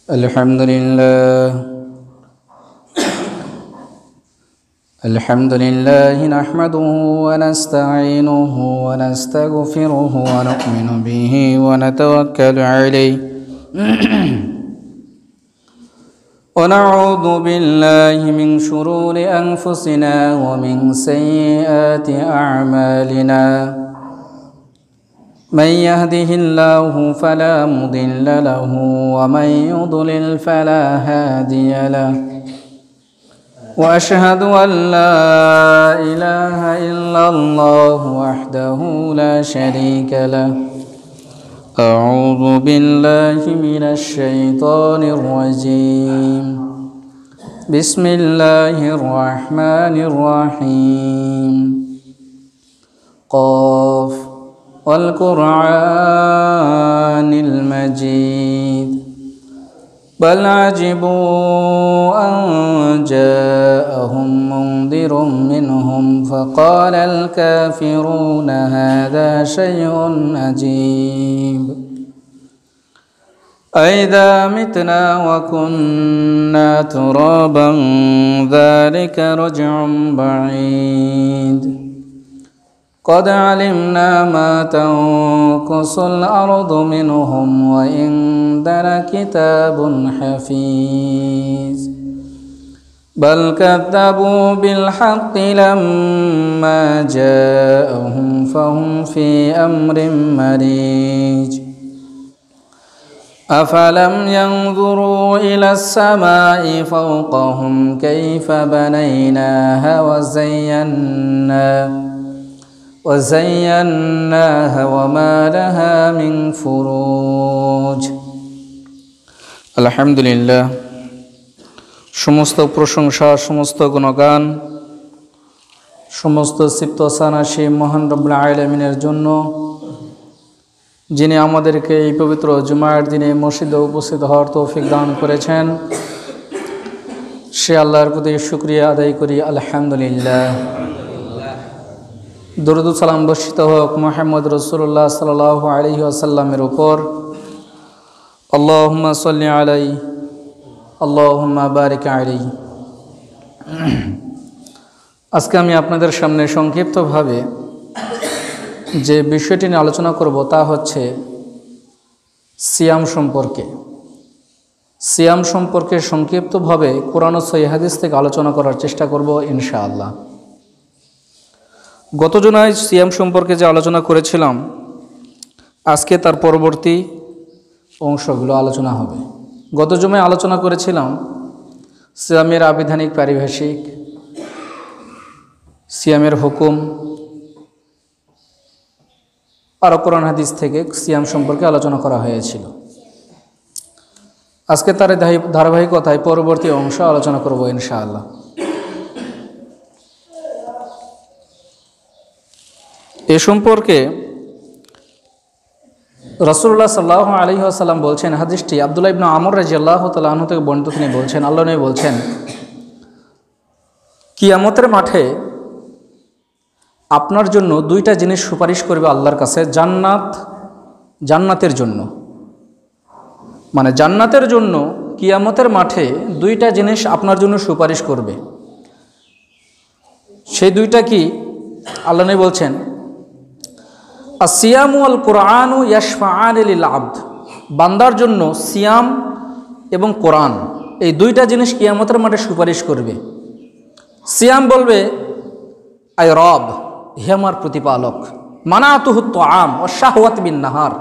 الحمد لله نحمده ونستعينه ونستغفره ونؤمن به ونتوكل عليه ونعوذ بالله من شرور أنفسنا ومن سيئات أعمالنا من يهده الله فلا مضل له ومن يضلل فلا هادي له وأشهد أن لا إله إلا الله وحده لا شريك له أعوذ بالله من الشيطان الرجيم بسم الله الرحمن الرحيم قاف والقرآن المجيد بل عجبوا أن جاءهم منذر منهم فقال الكافرون هذا شيء عجيب أئذا متنا وكنا ترابا ذلك رجع بعيد قد علمنا ما تنقص الأرض منهم وعندنا كتاب حفيظ بل كذبوا بالحق لما جاءهم فهم في أمر مريج أفلم ينظروا إلى السماء فوقهم كيف بنيناها وزيناها وما لها من فروج الحمد لله সমস্ত প্রশংসা সমস্ত গুণগান সমস্ত সিফত সানাশি মহান রব্বুল আলামিনের জন্য যিনি আমাদেরকে এই পবিত্র জুমার দিনে মসজিদে উপস্থিত হওয়ার তৌফিক দান করেছেন সে আল্লাহর প্রতি শুকরিয়া আদায় করি আলহামদুলিল্লাহ দরুদ সালাম বর্ষিত হোক মুহাম্মদ রাসূলুল্লাহ সাল্লাল্লাহু আলাইহি ওয়াসাল্লামের উপর আল্লাহুম্মা সাল্লি আলাইহি আল্লাহুম্মা বারিক আলাইহি। আজকে আমি আপনাদের সামনে সংক্ষিপ্তভাবে যে বিষয়টি নিয়ে আলোচনা করব তা হচ্ছে সিয়াম সম্পর্কে সংক্ষিপ্তভাবে কোরআন ও সহিহ হাদিস থেকে আলোচনা করার চেষ্টা করব ইনশাআল্লাহ। গত জুমায় সিয়াম সম্পর্কে যে আলোচনা করেছিলাম আজকে তার পরবর্তী অংশগুলো আলোচনা হবে। গত জুমায় আলোচনা করেছিলাম সিয়ামের আবিধানিক পারিভাষিক, সিয়ামের হুকুম, আর কোরআন হাদিস থেকে সিয়াম সম্পর্কে আলোচনা করা হয়েছিল। আজকে তার ধারাবাহিকতায় পরবর্তী অংশ আলোচনা করব ইনশাআল্লাহ। এ সম্পর্কে রাসূলুল্লাহ সাল্লাল্লাহু আলাইহি ওয়াসাল্লাম বলছেন, হাদিসটি আব্দুল্লাহ ইবনে আমর রাদিয়াল্লাহু তাআলা আনহু থেকে বর্ণিত, তিনি বলছেন, আল্লাহ নবী বলছেন, কিয়ামতের মাঠে আপনার জন্য দুইটা জিনিস সুপারিশ করবে আল্লাহর কাছে, জান্নাতের জন্য, মানে জান্নাতের জন্য কিয়ামতের মাঠে দুইটা জিনিস আপনার জন্য সুপারিশ করবে। সেই দুইটা কি? আল্লাহ নবী বলছেন, আসিয়ামু আল কোরআনু ইয়াশফাআনি লিল আবদ, বান্দার জন্য সিয়াম এবং কোরআন এই দুইটা জিনিস কিয়ামতের মাঠে সুপারিশ করবে। সিয়াম বলবে, আয় রব, হে আমার প্রতিপালক, মানাতুহু তুআম ওয়া শাহওয়াত বিন নাহার,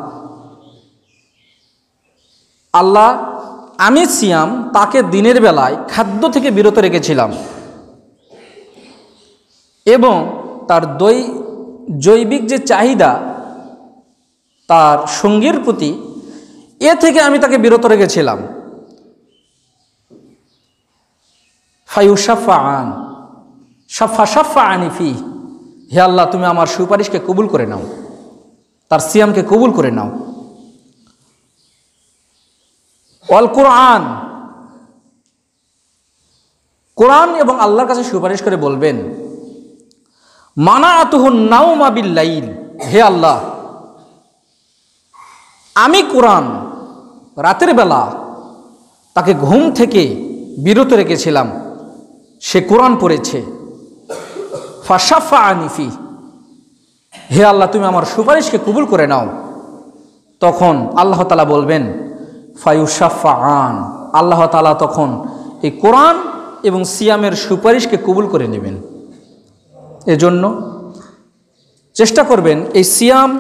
আল্লাহ আমি সিয়াম তাকে দিনের বেলায় খাদ্য থেকে বিরত রেখেছিলাম এবং তার জৈবিক যে চাহিদা তার সঙ্গীর প্রতি, এ থেকে আমি তাকে বিরত রেখেছিলাম। ফায়ুশাফাআনি ফি, হে আল্লাহ তুমি আমার সুপারিশকে কবুল করে নাও, তার সিয়ামকে কবুল করে নাও। ওয়াল কোরআন, কোরআন এবং আল্লাহর কাছে সুপারিশ করে বলবেন, মানাতুহু নাওমা বিল লাইল, হে আল্লাহ আমি কোরআন রাতের বেলা তাকে ঘুম থেকে বিরত রেখেছিলাম, সে কোরআন পড়েছে। ফাশাফাআনি ফি, হে আল্লাহ তুমি আমার সুপারিশকে কবুল করে নাও। তখন আল্লাহ তাআলা বলবেন ফায়ুশাফাআন, আল্লাহ তাআলা তখন এই কোরআন এবং সিয়ামের সুপারিশকে কবুল করে নেবেন। এজন্য চেষ্টা করবেন এই সিয়াম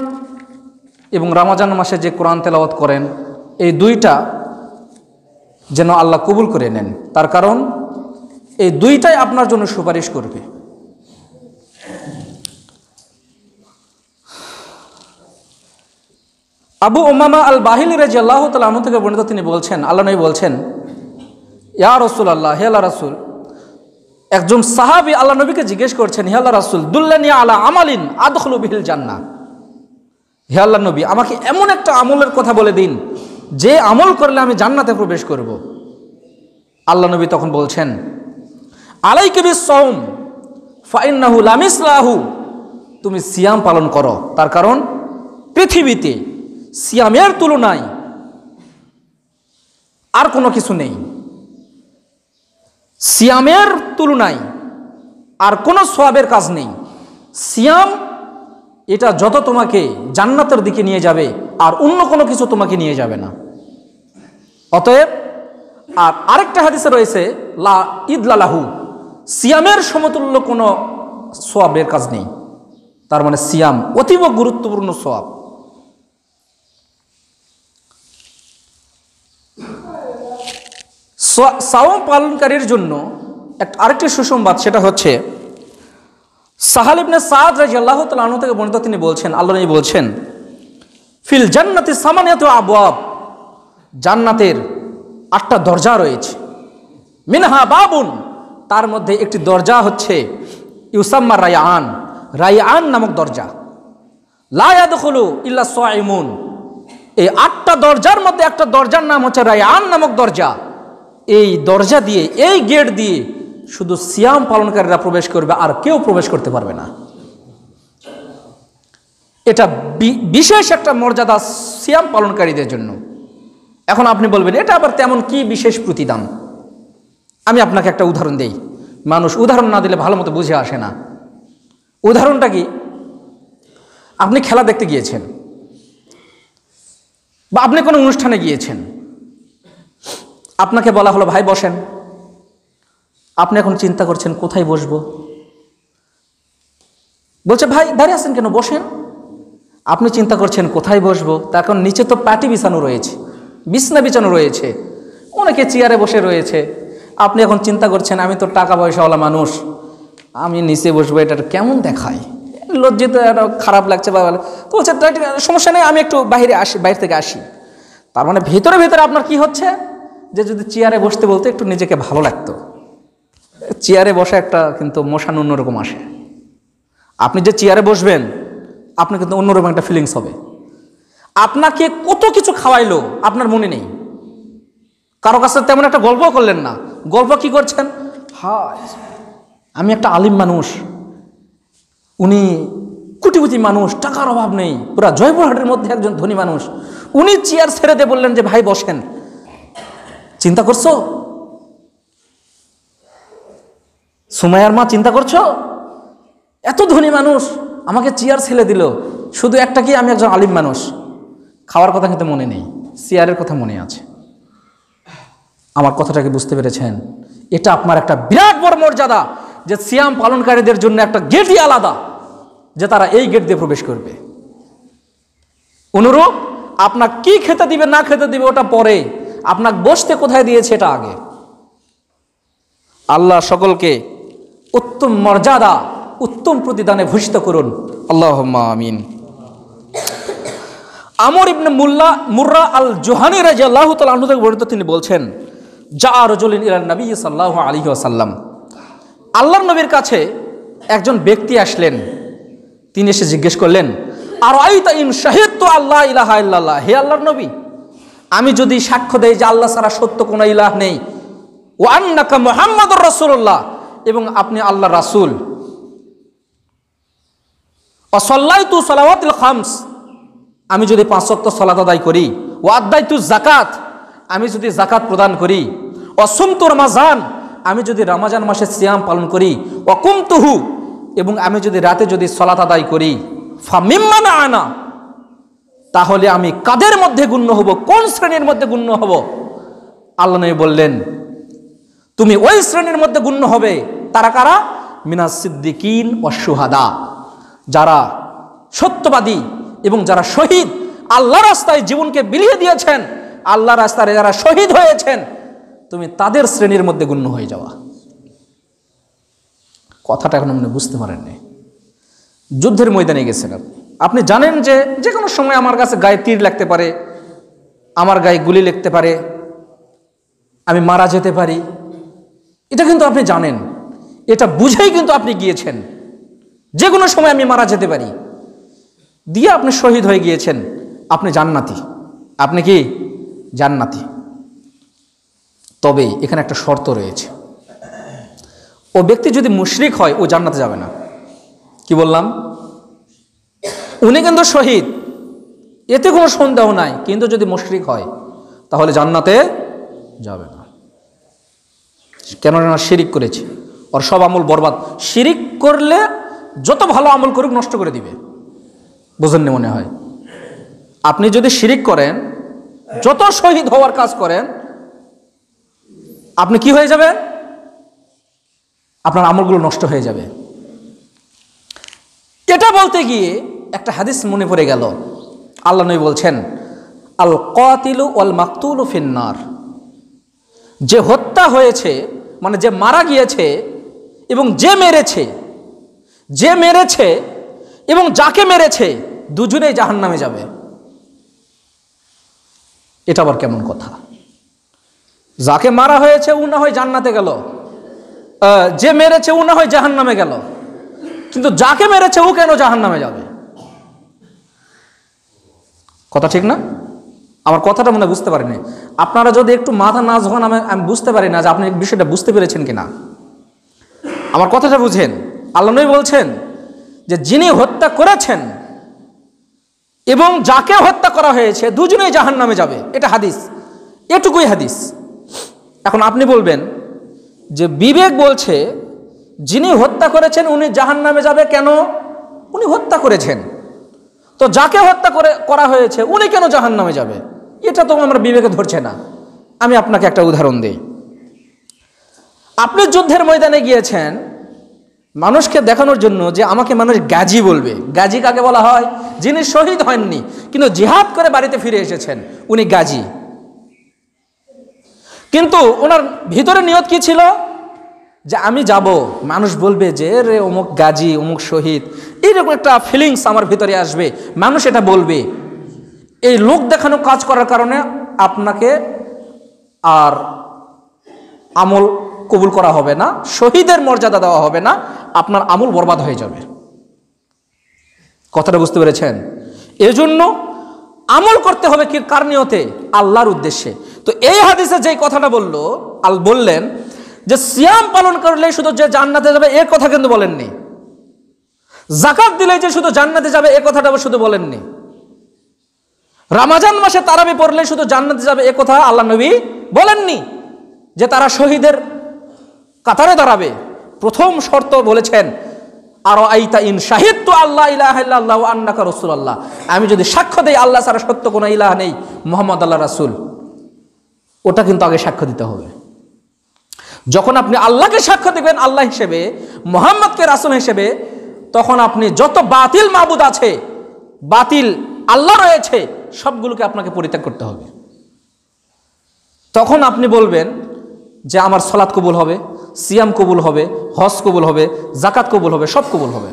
এবং রমজান মাসে যে কোরআন তেলাওয়াত করেন, এই দুইটা যেন আল্লাহ কবুল করে নেন। তার কারণ এই দুইটাই আপনার জন্য সুপারিশ করবে। আবু উমামা আল বাহিলি রাদিয়াল্লাহু তাআলা আনহু থেকে বর্ণিত, তিনি বলছেন, আল্লাহ নবী বলছেন, ইয়া রাসূলুল্লাহ, হে আল্লাহর রাসূল, একজন সাহাবী আল্লাহ নবীকে জিজ্ঞেস করছেন, হে আল্লাহর রাসূল, দুল্লানি আলা আমালিন আদখুলু বিহিল জান্নাহ, হে আল্লাহর নবী আমাকে এমন একটা আমলের কথা বলে দিন যে আমল করলে আমি জান্নাতে প্রবেশ করব। আল্লাহ নবী তখন বলছেন, আলাইকা বিস-সাওম ফাইন্নাহু লামিসলাহু, তুমি সিয়াম পালন করো, তার কারণ পৃথিবীতে সিয়ামের তুলনায় আর কোনো কিছু নেই। সিয়ামের তুলনায় আর কোনো সওয়াবের কাজ নেই। সিয়াম এটা যত তোমাকে জান্নাতের দিকে নিয়ে যাবে আর অন্য কোনো কিছু তোমাকে নিয়ে যাবে না। অতএব আর আরেকটা হাদিসে রয়েছে লা ইদলালাহু, সিয়ামের সমতুল্য কোনো সওয়াবের কাজ নেই। তার মানে সিয়াম অতীব গুরুত্বপূর্ণ সওয়াব। সাওম পালনকারীর জন্য আরেকটি সুসংবাদ, সেটা হচ্ছে সাহাল ইবনে সাদ রাদিয়াল্লাহু তাআলা আনহু থেকে বর্ণিত, তিনি বলছেন, আল্লাহ নবী বলছেন, ফিল জান্নাতি সামানিয়াতু আবওয়াব, জান্নাতের 8টা দরজা রয়েছে। মিনহা বাবুন, তার মধ্যে একটি দরজা হচ্ছে ইউসাম্মা রায়আন, রায়আন নামক দরজা। লা ইয়াদখুলু ইল্লা সাইমুন, এই 8টা দরজার মধ্যে একটা দরজার নাম হচ্ছে রায়আন নামক দরজা। এই দরজা দিয়ে, এই গেট দিয়ে শুধু সিয়াম পালনকারীরা প্রবেশ করবে, আর কেউ প্রবেশ করতে পারবে না। এটা বিশেষ একটা মর্যাদা সিয়াম পালনকারীদের জন্য। এখন আপনি বলবেন, এটা আবার তেমন কি বিশেষ প্রতিদান? আমি আপনাকে একটা উদাহরণ দেই। মানুষ উদাহরণ না দিলে ভালো মতো বুঝে আসে না। উদাহরণটা কি? আপনি খেলা দেখতে গিয়েছেন বা আপনি কোনো অনুষ্ঠানে গিয়েছেন, আপনাকে বলা হলো ভাই বসেন। আপনি এখন চিন্তা করছেন কোথায় বসবো। বলছে ভাই দাঁড়িয়ে আছেন কেন, বসেন। আপনি চিন্তা করছেন কোথায় বসবো, তার কারণ নিচে তো পাটি বিছানো রয়েছে, বিছনা বিছানো রয়েছে, অনেকে চেয়ারে বসে রয়েছে। আপনি এখন চিন্তা করছেন আমি তো টাকা পয়সাওয়ালা মানুষ, আমি নিচে বসবো, এটা কেমন দেখায়, লজ্জিত, খারাপ লাগছে বা তো বলছে সমস্যা নেই, আমি একটু বাইরে থেকে আসি। তার মানে ভেতরে ভেতরে আপনার কি হচ্ছে, যে যদি চেয়ারে বসতে বলতে একটু নিজেকে ভালো লাগতো। চেয়ারে বসে একটা কিন্তু মোশান অন্যরকম আসে। আপনি যে চেয়ারে বসবেন আপনার কিন্তু অন্যরকম একটা ফিলিংস হবে। আপনাকে কত কিছু খাওয়াইলো আপনার মনে নেই, কারো কাছে তেমন একটা গল্প করলেন না। গল্প কি করছেন, হায় আমি একটা আলিম মানুষ, উনি কোটিপতি মানুষ, টাকার অভাব নেই, পুরা জয়পুরহাটের মধ্যে একজন ধনী মানুষ, উনি চেয়ার ছেড়ে দিয়ে বললেন যে ভাই বসেন। চিন্তা করছো? সুমাইয়ার মা চিন্তা করছো? এত ধনী মানুষ আমাকে চেয়ার ছেড়ে দিল, শুধু একটা কি আমি একজন আলিম মানুষ। খাওয়ার কথা কিন্তু মনে নেই, চেয়ারের কথা মনে আছে। আমার কথাটাকে বুঝতে পেরেছেন? এটা আপনার একটা বিরাট বড় মর্যাদা, যে সিয়াম পালনকারীদের জন্য একটা গেটই আলাদা, যে তারা এই গেট দিয়ে প্রবেশ করবে। অনুরূপ আপনার কি খেতে দিবে না খেতে দিবে ওটা পরে, আপনাকে বসতে কোথায় দিয়েছে এটা আগে। আল্লাহ সকলকে উত্তম মর্যাদা, উত্তম প্রতিদানে ভূষিত করুন, আল্লাহুম্মা আমিন। আমর ইবনে মুররা আল জুহানী রাদিয়াল্লাহু তাআলা আনহু থেকে বর্ণিত, তিনি বলছেন, জা রাজুলুন ইলান নবী সাল্লাল্লাহু আলাইহি ওয়াসাল্লাম, আল্লাহর নবীর কাছে একজন ব্যক্তি আসলেন। তিনি এসে জিজ্ঞেস করলেন, আরাইতা ইন শাহিদতু আল্লা ইলাহা ইল্লাল্লাহ, হে আল্লাহর নবী, আমি যদি সাক্ষ্য দেই যে আল্লাহ ছাড়া সত্য কোনো ইলাহ নেই, ওয়া আন্নাকা মুহাম্মাদুর রাসূলুল্লাহ, এবং আপনি আল্লাহর রাসূল, ওয়া সাল্লাইতু সালাওয়াতুল খামস, আমি যদি 5 ওয়াক্ত সালাত আদায় করি, ওয়া আদাইতু যাকাত, আমি যদি জাকাত প্রদান করি, অসুমতু রমাজান, আমি যদি রমজান মাসে সিয়াম পালন করি, অকুমতুহু, এবং আমি যদি রাতে যদি সালাত আদায় করি, ফামিম্মান আনা, তাহলে আমি কাদের মধ্যে গণ্য হব, কোন শ্রেণীর মধ্যে গণ্য হব? আল্লাহ নবী বললেন, তুমি ওই শ্রেণীর মধ্যে গণ্য হবে। তারা কারা? মিনাস সিদ্দিকিন ওয়াশ শুহাদা, যারা সত্যবাদী এবং যারা শহীদ, আল্লাহর রাস্তায় জীবনকে বিলিয়ে দিয়েছেন, আল্লাহর রাস্তায় যারা শহীদ হয়েছেন, তুমি তাদের শ্রেণীর মধ্যে গণ্য হয়ে যাওয়া। কথাটা এখন আপনি বুঝতে পারেননি। যুদ্ধের ময়দানে গেছেন আপনি জানেন যে যে কোনো সময় আমার কাছে গায়ে তীর লাগতে পারে, আমার গায়ে গুলি লাগতে পারে, আমি মারা যেতে পারি, এটা কিন্তু আপনি জানেন। এটা বুঝেই কিন্তু আপনি গিয়েছেন, যে কোনো সময় আমি মারা যেতে পারি, দিয়ে আপনি শহীদ হয়ে গিয়েছেন। আপনি জান্নাতি, আপনি কি জান্নাতি। তবে এখানে একটা শর্ত রয়েছে, ও ব্যক্তি যদি মুশরিক হয় ও জান্নাতে যাবে না। কি বললাম? উনি কিন্তু শহীদ, এতে কোনো সন্দেহ নাই, কিন্তু যদি মুশরিক হয় তাহলে জান্নাতে যাবে না। কেননা শিরিক করেছে, ওর সব আমল বরবাদ। শিরিক করলে যত ভালো আমল করুক নষ্ট করে দিবে, বোঝেননি মনে হয়। আপনি যদি শিরিক করেন, যত শহীদ হওয়ার কাজ করেন, আপনি কি হয়ে যাবেন? আপনার আমলগুলো নষ্ট হয়ে যাবে। এটা বলতে গিয়ে একটা হাদিস মনে পড়ে গেল। আল্লাহ নবী বলছেন, আল কাতিলু ওয়াল মাকতুলু ফিন্নার, যে হত্যা হয়েছে মানে যে মারা গিয়েছে এবং যে মেরেছে এবং যাকে মেরেছে, দুজনেই জাহান্নামে যাবে। এটা আবার কেমন কথা? যাকে মারা হয়েছে ও না হয় জান্নাতে গেল, যে মেরেছে ও না হয় জাহান্নামে গেল, কিন্তু যাকে মেরেছে ও কেন জাহান্নামে যাবে? কথা ঠিক না? আমার কথাটা মনে বুঝতে পারিনি। আপনারা যদি একটু মাথা না যখন আমি বুঝতে পারি না যে আপনি বিষয়টা বুঝতে পেরেছেন কিনা। আমার কথাটা বুঝেন। আল্লাহ নবী বলছেন যে যিনি হত্যা করেছেন এবং যাকে হত্যা করা হয়েছে দুজনেই জাহান্নামে যাবে। এটা হাদিস, এটুকুই হাদিস। এখন আপনি বলবেন যে বিবেক বলছে যিনি হত্যা করেছেন উনি জাহান্নামে যাবে, কেন? উনি হত্যা করেছেন, তো যাকে হত্যা করা হয়েছে উনি কেন জাহান্নামে যাবে? এটা তো আমরা বিবেকে ধরছে না। আমি আপনাকে একটা উদাহরণ দেই। আপনি যুদ্ধের ময়দানে গিয়েছেন মানুষকে দেখানোর জন্য যে আমাকে মানুষ গাজী বলবে। গাজী কাকে বলা হয়? যিনি শহীদ হননি কিন্তু জিহাদ করে বাড়িতে ফিরে এসেছেন, উনি গাজী। কিন্তু ওনার ভিতরে নিয়ত কি ছিল? যে আমি যাব, মানুষ বলবে যে রে অমুক গাজী, অমুক শহীদ, এইরকম একটা ফিলিংস আমার ভিতরে আসবে, মানুষ এটা বলবে। এই লোক দেখানো কাজ করার কারণে আপনাকে আর আমল কবুল করা হবে না, শহীদের মর্যাদা দেওয়া হবে না, আপনার আমল বরবাদ হয়ে যাবে। কথাটা বুঝতে পেরেছেন? এজন্য আমল করতে হবে কি কার নিয়তে? আল্লাহর উদ্দেশ্যে। তো এই হাদিসে যেই কথাটা বললেন যে সিয়াম পালন করলে শুধু যে জান্নাতে যাবে এ কথা কিন্তু বলেননি। যাকাত দিলে যে শুধু জান্নাতে যাবে এ কথাটা শুধু বলেননি। রমজান মাসে তারাবি পড়লে শুধু জান্নাতে যাবে এ কথা আল্লাহ নবী বলেননি। যে তারা শহীদের কাতারে দাঁড়াবে, প্রথম শর্ত বলেছেন আর আইতা ইন শাহিদতু আল্লাহ ইলাহা ইল্লাল্লাহু ওয়া আন্নাকা রাসূলুল্লাহ, আমি যদি সাক্ষ্য দেই আল্লাহ ছাড়া সত্য কোনো ইলাহ নেই, মুহাম্মদ আল্লাহ রাসূল, ওটা কিন্তু আগে সাক্ষ্য দিতে হবে। যখন আপনি আল্লাহকে সাক্ষ্য দিবেন আল্লাহ হিসেবে, মুহাম্মদকে রাসূল হিসেবে, তখন আপনি যত বাতিল মাবুদ আছে, বাতিল আল্লাহ রয়েছে, সবগুলোকে আপনাকে পরিত্যাগ করতে হবে। তখন আপনি বলবেন যে আমার সালাত কবুল হবে, সিয়াম কবুল হবে, হজ কবুল হবে, যাকাত কবুল হবে, সব কবুল হবে।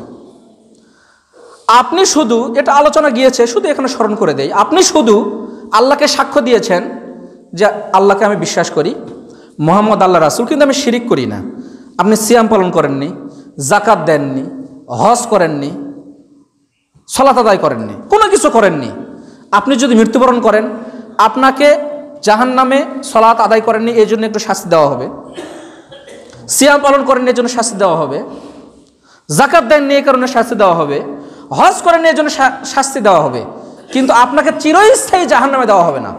আপনি শুধু, এটা আলোচনা গিয়েছে, শুধু এখানে স্মরণ করে দেই, আপনি শুধু আল্লাহকে সাক্ষ্য দিয়েছেন যে আল্লাহকে আমি বিশ্বাস করি, মুহাম্মদ আল্লাহ রাসূল, কিন্তু আমি শিরিক করি না। আপনি সিয়াম পালন করেননি, যাকাত দেননি, হজ করেননি, সালাত আদায় করেননি, কোনো কিছু করেননি। আপনি যদি মৃত্যুবরণ করেন, আপনাকে জাহান্নামে, সালাত আদায় করেননি এই জন্য একটু শাস্তি দেওয়া হবে, সিয়াম পালন করেননি এর জন্য শাস্তি দেওয়া হবে, যাকাত দেননি এই কারণে শাস্তি দেওয়া হবে, হজ করেননি এর জন্য শাস্তি দেওয়া হবে, কিন্তু আপনাকে চিরস্থায়ী জাহান্নামে দেওয়া হবে না।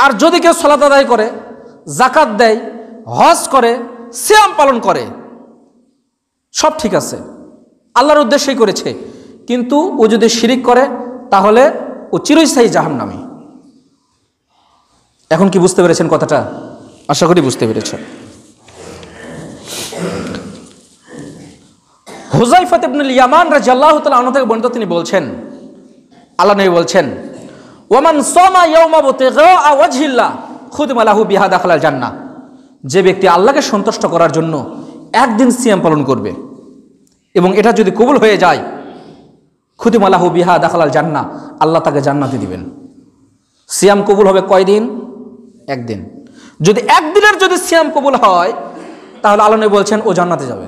আর যদি কেউ সালাত আদায় করে, যাকাত দেয়, হজ করে, সিয়াম পালন করে, সব ঠিক আছে, আল্লাহর উদ্দেশ্যেই করেছে, কিন্তু ও যদি শিরিক করে তাহলে ও চিরস্থায়ী জাহান্নামী। এখন কি বুঝতে পেরেছেন কথাটা? আশা করি বুঝতে পেরেছেন। হুযায়ফা ইবনুল ইয়ামান রাদিয়াল্লাহু তাআলা আনহু থেকে বর্ণিত, তিনি বলছেন, আল্লাহ নবী বলছেন, ওয়ামান সামা ইয়াওমা বুতিগা ওয়াজহিল্লাহ খুতিমা লাহু বিহা দাখালাল জান্নাহ। যে ব্যক্তি আল্লাহকে সন্তুষ্ট করার জন্য একদিন সিয়াম পালন করবে এবং এটা যদি কবুল হয়ে যায়, খুতিমা লাহু বিহা দাখালাল জান্নাহ, আল্লাহ তাকে জান্নাতে দিবেন। সিয়াম কবুল হবে কয়দিন? একদিন। যদি একদিনের যদি সিয়াম কবুল হয় তাহলে আল্লাহ নবী বলছেন ও জান্নাতে যাবে।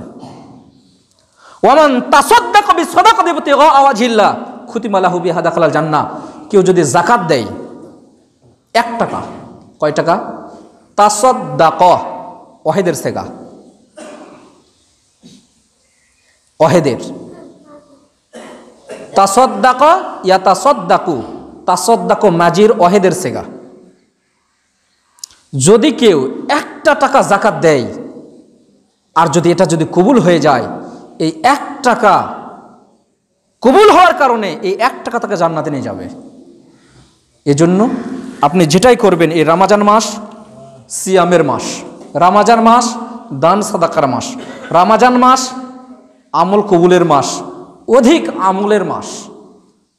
ওয়ামান তাসাদ্দাকা বিসাদাকাতি বিতিগা ওয়াজহিল্লাহ খুতিমা লাহু বিহা দাখালাল জান্নাহ। কেউ যদি যাকাত দেয় 1 টাকা, কয় টাকা? তাসাদ্দাকা, ওয়াহিদের সেগা, ওয়াহিদের। তাসাদ্দাকা ইয়াতাসাদ্দাকু, তাসাদ্দাকু মাজির ওয়াহিদের সেগা। যদি কেউ 1 টাকা যাকাত দেয় আর যদি এটা যদি কবুল হয়ে যায়, এই 1 টাকা কবুল হওয়ার কারণে এই 1 টাকা তাকে জান্নাতে নিয়ে যাবে। এজন্য আপনি যেটাই করবেন, এই রমজান মাস সিয়ামের মাস, রমজান মাস দান সাদাকার মাস, রমজান মাস আমল কবুলের মাস, অধিক আমলের মাস।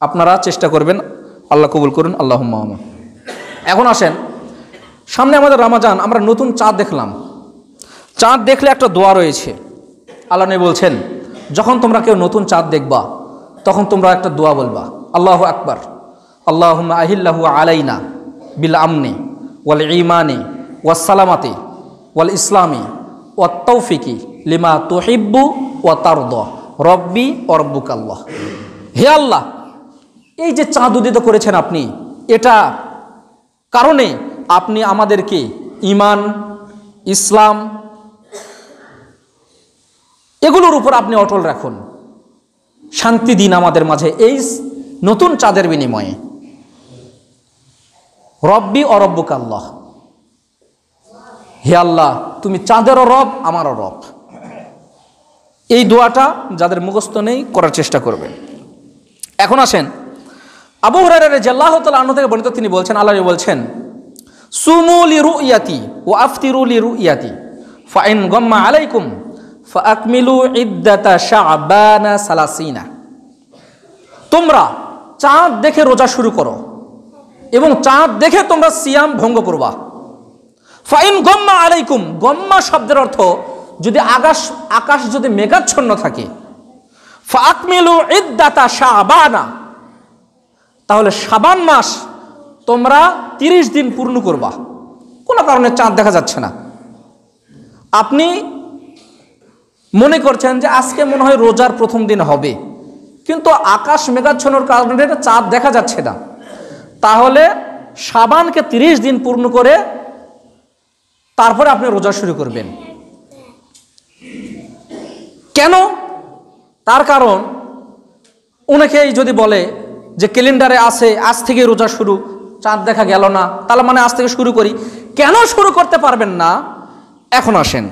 আপনারা চেষ্টা করবেন, আল্লাহ কবুল করুন, আল্লাহুম্মা আমিন। এখন আসেন, সামনে আমাদের রমজান, আমরা নতুন চাঁদ দেখলাম। চাঁদ দেখলে একটা দোয়া রয়েছে। আল্লাহ নবী বলছেন, যখন তোমরা কেউ নতুন চাঁদ দেখবা তখন তোমরা একটা দোয়া বলবা, আল্লাহু আকবার, আল্লাহুম্মা আহিল্লাহু আলাইনা বিল আমনি ওয়াল ঈমানি ওয়াস সালামাতি ওয়াল ইসলামি ওয়াত তৌফিকি লিমা তুহিব্বু ওয়া তারদা রব্বি ওয়া রব্বুকাল্লাহ। হে আল্লাহ, এই যে চাঁদ উদিত করেছেন আপনি, এটা কারণে আপনি আমাদেরকে ঈমান, ইসলাম এগুলোর উপর আপনি অটল রাখুন, শান্তি দিন আমাদের মাঝে এই নতুন চাঁদের বিনিময়ে। রব্বি ও রব্বুকাল্লাহ, হে আল্লাহ তুমি চাঁদেরও রব, আমারও রব। এই দোয়াটা যাদের মুখস্থ নেই করার চেষ্টা করবেন। এখন আসেন, আবু হুরায়রা রাদিয়াল্লাহু তাআলা আনহু থেকে বর্ণিত, তিনি বলছেন, আল্লাহ বলছেন, সুমু লিরুইয়াতি ওয়া আফতিরু লিরুইয়াতি ফাইন গাম্মা আলাইকুম ফাআকমিলু ইদ্দাতা শাবানা সালাসিনা। তোমরা চাঁদ দেখে রোজা শুরু করো এবং চাঁদ দেখে তোমরা সিয়াম ভঙ্গ করবা। ফাইন গম্মা আলাইকুম, গম্মা শব্দের অর্থ যদি আকাশ যদি মেঘাচ্ছন্ন থাকে, ফাআকমিলু ইদ্দাতা শাবানা, তাহলে শাবান মাস তোমরা 30 দিন পূর্ণ করবা। কোনো কারণে চাঁদ দেখা যাচ্ছে না, আপনি মনে করছেন যে আজকে মনে হয় রোজার প্রথম দিন হবে, কিন্তু আকাশ মেঘাচ্ছন্নর কারণে চাঁদ দেখা যাচ্ছে না, তাহলে শাবানকে 30 দিন পূর্ণ করে তারপরে আপনি রোজা শুরু করবেন। কেন? তার কারণ অনেকেই যদি বলে যে ক্যালেন্ডারে আছে আজ থেকে রোজা শুরু, চাঁদ দেখা গেল না, তাহলে মানে আজ থেকে শুরু করি। কেন শুরু করতে পারবেন না? এখন আসেন,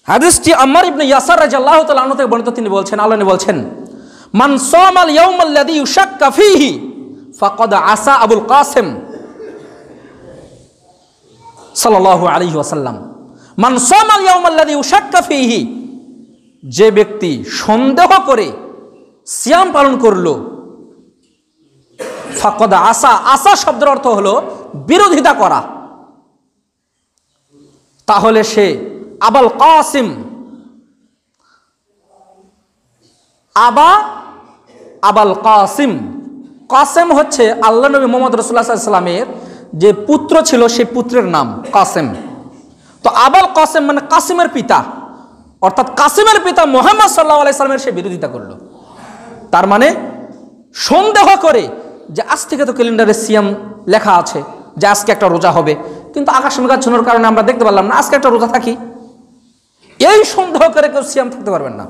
হাদিসটি আম্মার ইবনে ইয়াসার রাদিয়াল্লাহু তাআলা আনহু থেকে বর্ণিত, তিনি বলছেন, আল্লাহ নবী বলছেন, মান সামাল ইয়াউমাল্লাযী ইউশাক্কা ফীহি ফাকাদ আসা আবুল কাসিম সাল্লাল্লাহু আলাইহি ওয়াসাল্লাম। মান সামাল ইয়াউমাল্লাযী ইউশাক্কা ফীহি, যে ব্যক্তি সন্দেহ করে সিয়াম পালন করলো, ফাকাদ আসা, আসা শব্দের অর্থ হলো বিরোধিতা করা, তাহলে সে আবুল কাসিম, আবুল কাসিম, কাসেম হচ্ছে আল্লাহ নবী মুহাম্মদ রাসূলুল্লাহ সাল্লাল্লাহু আলাইহি ওয়াসাল্লামের যে পুত্র ছিল সেই পুত্রের নাম কাসেম। তো আবুল কাসেম মানে কাসিমের পিতা, অর্থাৎ কাসিমের পিতা মুহাম্মদ সাল্লাল্লাহু আলাইহি ওয়াসাল্লামের সে বিরোধিতা করলো। তার মানে সন্দেহ করে যে আজ থেকে তো ক্যালেন্ডারে সিয়াম লেখা আছে যে আজকে একটা রোজা হবে, কিন্তু আকাশ মেঘাচ্ছন্নর কারণে আমরা দেখতে পারলাম না, আজকে একটা রোজা থাকি, এই সন্দেহ করে কেউ সিয়াম থাকতে পারবেন না।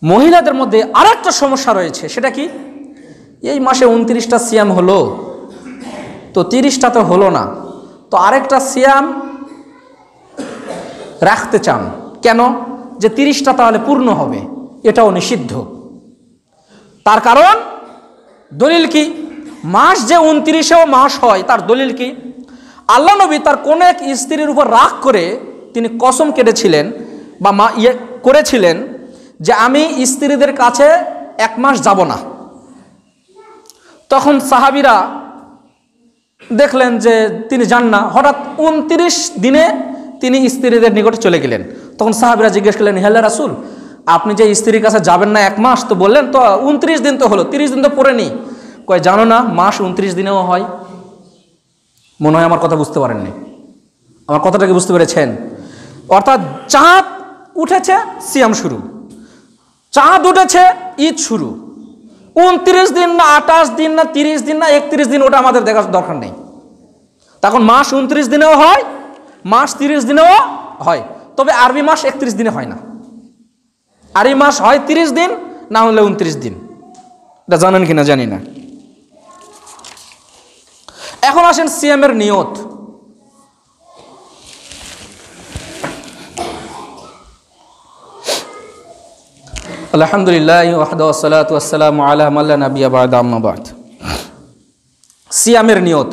মহিলাদের মধ্যে আরেকটা সমস্যা রয়েছে, সেটা কি? এই মাসে 29টা সিয়াম হলো, তো 30টা তো হলো না, তো আরেকটা সিয়াম রাখতে চান কেন? যে 30টা তাহলে পূর্ণ হবে, এটাও নিষিদ্ধ। তার কারণ দলিল কি? মাস যে 29ও মাস হয়, তার দলিল কি? আল্লাহ নবী তার কোন এক স্ত্রীর উপর রাগ করে তিনি কসম কেটেছিলেন বা করেছিলেন যে আমি স্ত্রীদের কাছে 1 মাস যাব না। তখন সাহাবীরা দেখলেন যে তিনি যান না, হঠাৎ 29 দিনে তিনি স্ত্রীদের নিকটে চলে গেলেন। তখন সাহাবীরা জিজ্ঞেস করলেন, হে আল্লাহর রাসূল, আপনি যে স্ত্রীর কাছে যাবেন না 1 মাস, তো বললেন তো 29 দিন তো হলো, 30 দিন তো পড়েনি। কয় জানো না মাস 29 দিনেও হয়? মনে হয় আমার কথা বুঝতে পারেননি। আমার কথাটাকে বুঝতে পেরেছেন? অর্থাৎ চাঁদ উঠেছে সিয়াম শুরু, চাঁদ উঠেছে ঈদ শুরু। 29 দিন না 28 দিন না 30 দিন না 31 দিন, ওটা আমাদের দেখার দরকার নেই। তখন মাস 29 দিনেও হয়, মাস 30 দিনেও হয়, তবে আরবি মাস 31 দিনে হয় না। আরবি মাস হয় 30 দিন, না হলে 29 দিন। এটা জানেন কিনা জানি না। এখন আসেন সিয়ামের নিয়ত। আলহামদুলিল্লাহ ওয়াহদাহু ওয়াসসালাতু ওয়াসসালামু আলা মান লা নাবিয়্যা বা'দা, আম্মা বা'দ। সিয়ামের নিয়ত,